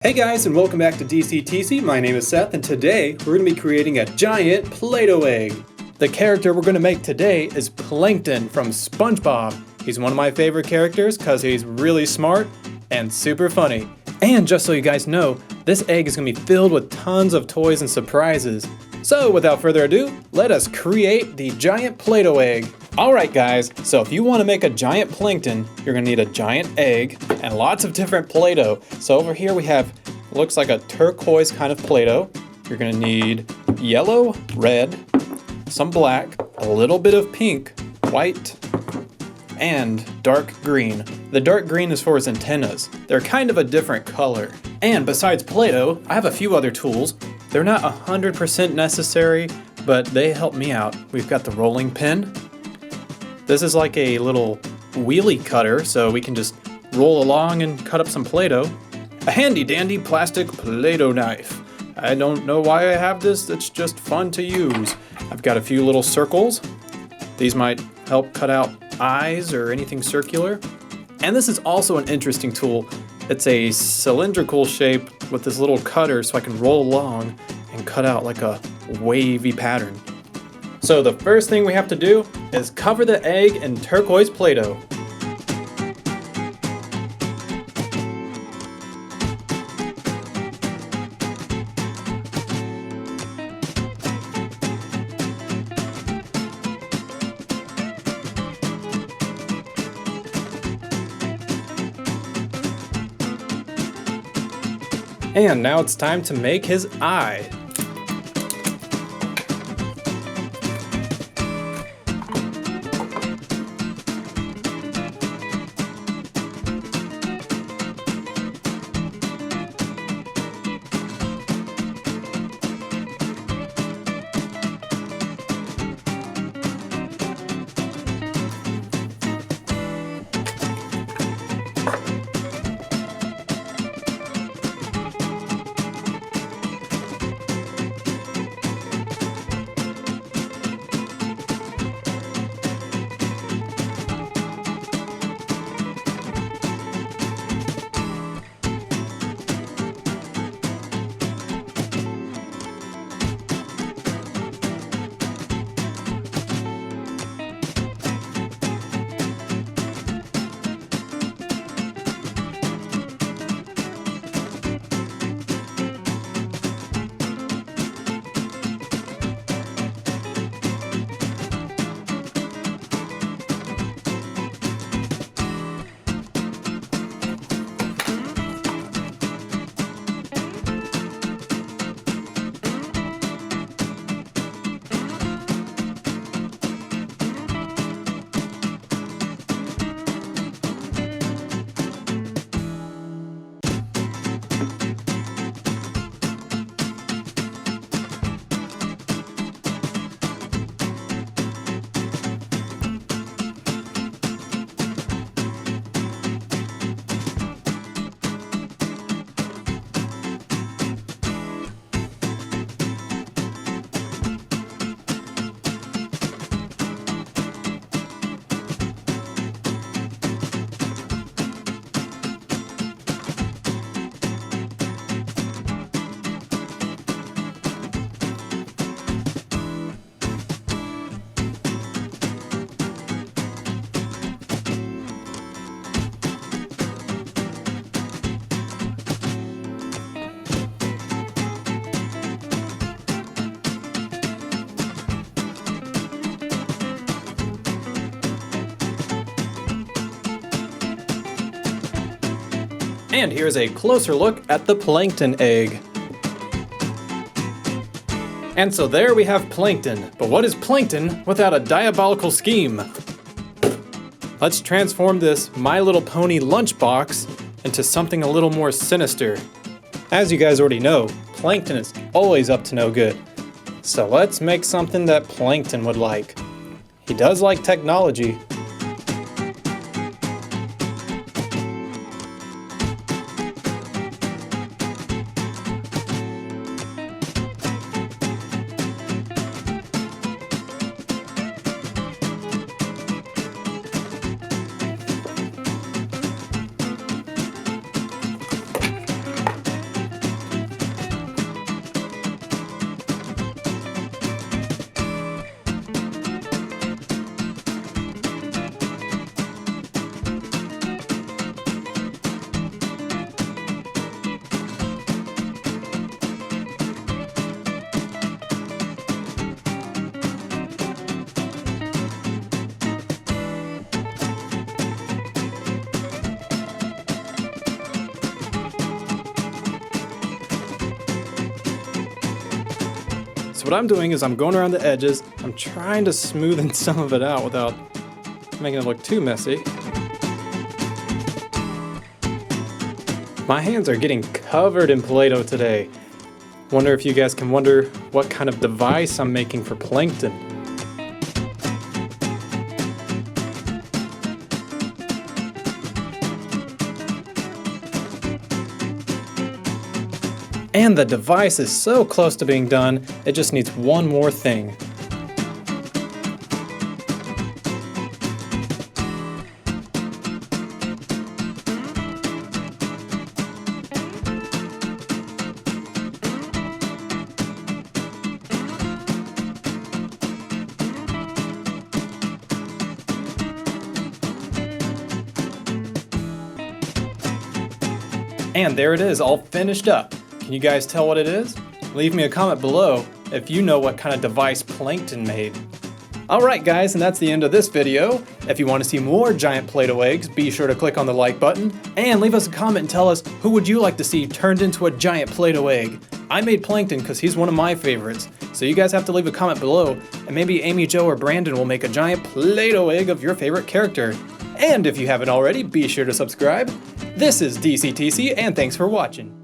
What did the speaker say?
Hey guys, and welcome back to DCTC. My name is Seth, and today we're going to be creating a giant Play-Doh egg. The character we're going to make today is Plankton from SpongeBob. He's one of my favorite characters because he's really smart and super funny. And just so you guys know, this egg is going to be filled with tons of toys and surprises. So without further ado, let us create the giant Play-Doh egg. Alright guys, so if you want to make a giant Plankton, you're going to need a giant egg and lots of different Play-Doh. So over here we have, looks like a turquoise kind of Play-Doh. You're going to need yellow, red, some black, a little bit of pink, white, and dark green. The dark green is for his antennas. They're kind of a different color. And besides Play-Doh, I have a few other tools. They're not 100% necessary, but they help me out. We've got the rolling pin. This is like a little wheelie cutter, so we can just roll along and cut up some Play-Doh. A handy dandy plastic Play-Doh knife. I don't know why I have this, it's just fun to use. I've got a few little circles. These might help cut out eyes or anything circular. And this is also an interesting tool. It's a cylindrical shape with this little cutter so I can roll along and cut out like a wavy pattern. So the first thing we have to do is cover the egg in turquoise Play-Doh. And now it's time to make his eye. And here's a closer look at the Plankton egg. And so there we have Plankton. But what is Plankton without a diabolical scheme? Let's transform this My Little Pony lunchbox into something a little more sinister. As you guys already know, Plankton is always up to no good. So let's make something that Plankton would like. He does like technology. So what I'm doing is I'm going around the edges, I'm trying to smoothen some of it out without making it look too messy. My hands are getting covered in Play-Doh today. Wonder if you guys can wonder what kind of device I'm making for Plankton. And the device is so close to being done, it just needs one more thing. And there it is, all finished up. Can you guys tell what it is? Leave me a comment below if you know what kind of device Plankton made. Alright guys, and that's the end of this video. If you want to see more giant Play-Doh eggs, be sure to click on the like button, and leave us a comment and tell us who would you like to see turned into a giant Play-Doh egg. I made Plankton because he's one of my favorites, so you guys have to leave a comment below, and maybe Amy, Joe, or Brandon will make a giant Play-Doh egg of your favorite character. And if you haven't already, be sure to subscribe. This is DCTC, and thanks for watching.